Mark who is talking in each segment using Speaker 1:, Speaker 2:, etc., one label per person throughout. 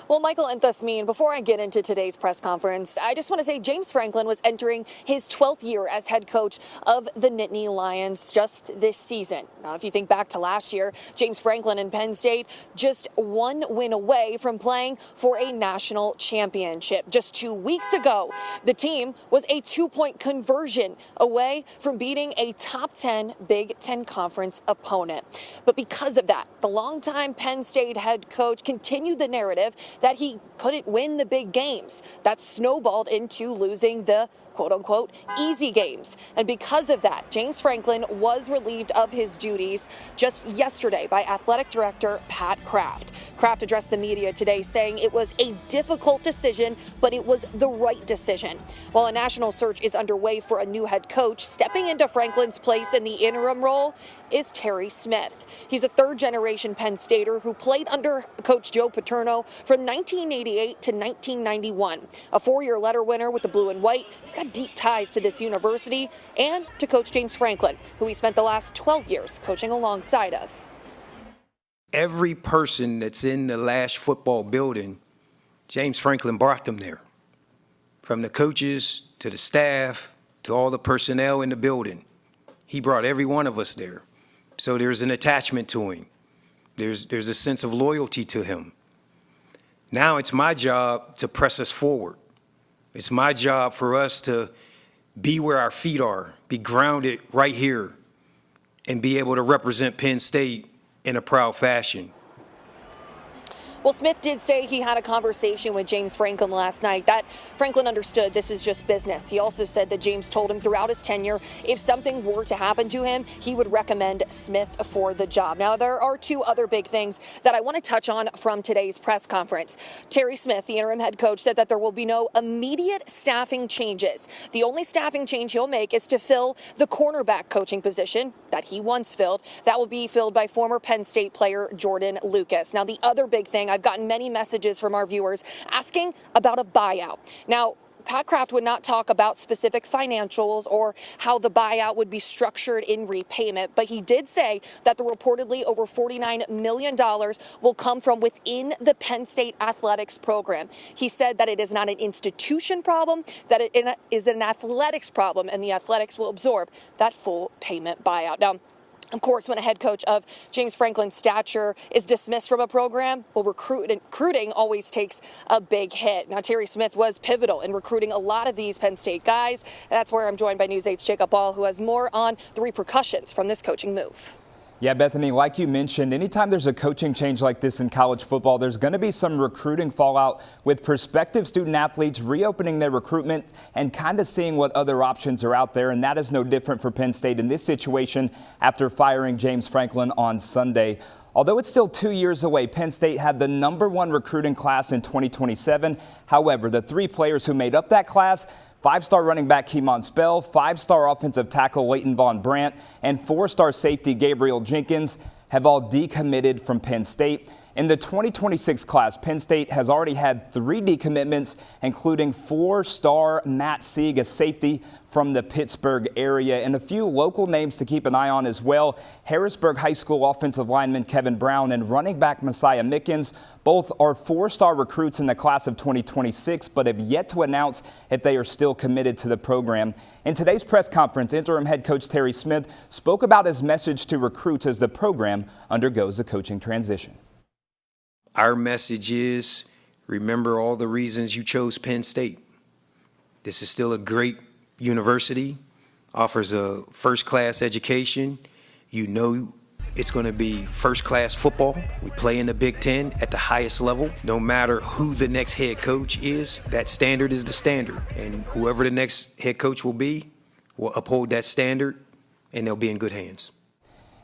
Speaker 1: Well, Michael and Thasmin, before I get into today's press conference, I just want to say James Franklin was entering his 12th year as head coach of the Nittany Lions just this season. Now, if you think back to last year, James Franklin and Penn State just one win away from playing for a national championship. Just 2 weeks ago, the team was a 2-point conversion away from beating a top 10 Big Ten Conference opponent. But because of that, the longtime Penn State head coach continued the narrative that he couldn't win the big games. That snowballed into losing the quote-unquote easy games. And because of that, James Franklin was relieved of his duties just yesterday by athletic director Pat Kraft. Kraft addressed the media today saying it was a difficult decision, but it was the right decision. While a national search is underway for a new head coach, stepping into Franklin's place in the interim role is Terry Smith. He's a third-generation Penn Stater who played under Coach Joe Paterno from 1988 to 1991. A 4-year letter winner with the blue and white, he's got deep ties to this university and to Coach James Franklin, who he spent the last 12 years coaching alongside of.
Speaker 2: Every person that's in the Lasch football building, James Franklin brought them there. From the coaches to the staff to all the personnel in the building. He brought every one of us there. So there's an attachment to him. There's a sense of loyalty to him. Now it's my job to press us forward. It's my job for us to be where our feet are, be grounded right here, and be able to represent Penn State in a proud fashion.
Speaker 1: Well, Smith did say he had a conversation with James Franklin last night, that Franklin understood this is just business. He also said that James told him throughout his tenure, if something were to happen to him, he would recommend Smith for the job. Now, there are two other big things that I want to touch on from today's press conference. Terry Smith, the interim head coach, said that there will be no immediate staffing changes. The only staffing change he'll make is to fill the cornerback coaching position that he once filled. That will be filled by former Penn State player Jordan Lucas. Now, the other big thing, I've gotten many messages from our viewers asking about a buyout. Now, Pat Kraft would not talk about specific financials or how the buyout would be structured in repayment, but he did say that the reportedly over $49 million will come from within the Penn State athletics program. He said that it is not an institution problem, that it is an athletics problem, and the athletics will absorb that full payment buyout. Now, of course, when a head coach of James Franklin's stature is dismissed from a program, well, recruiting always takes a big hit. Now, Terry Smith was pivotal in recruiting a lot of these Penn State guys. That's where I'm joined by News 8's Jacob Ball, who has more on the repercussions from this coaching move.
Speaker 3: Yeah, Bethany, like you mentioned, anytime there's a coaching change like this in college football, there's going to be some recruiting fallout with prospective student athletes reopening their recruitment and kind of seeing what other options are out there. And that is no different for Penn State in this situation after firing James Franklin on Sunday. Although it's still 2 years away, Penn State had the #1 recruiting class in 2027. However, the 3 players who made up that class, 5-star running back Keymon Spell, 5-star offensive tackle Leighton Von Brandt, and 4-star safety Gabriel Jenkins have all decommitted from Penn State. In the 2026 class, Penn State has already had 3 decommitments, including 4-star Matt Sieg, a safety from the Pittsburgh area, and a few local names to keep an eye on as well. Harrisburg High School offensive lineman Kevin Brown and running back Messiah Mickens. Both are 4-star recruits in the class of 2026, but have yet to announce if they are still committed to the program. In today's press conference, interim head coach Terry Smith spoke about his message to recruits as the program undergoes a coaching transition.
Speaker 2: Our message is, remember all the reasons you chose Penn State. This is still a great university, offers a first-class education. You know it's going to be first-class football. We play in the Big Ten at the highest level. No matter who the next head coach is, that standard is the standard. And whoever the next head coach will be will uphold that standard, and they'll be in good hands.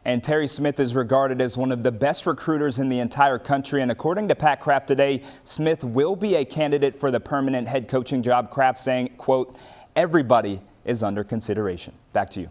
Speaker 3: And Terry Smith is regarded as one of the best recruiters in the entire country. And according to Pat Kraft today, Smith will be a candidate for the permanent head coaching job. Kraft saying, quote, everybody is under consideration. Back to you.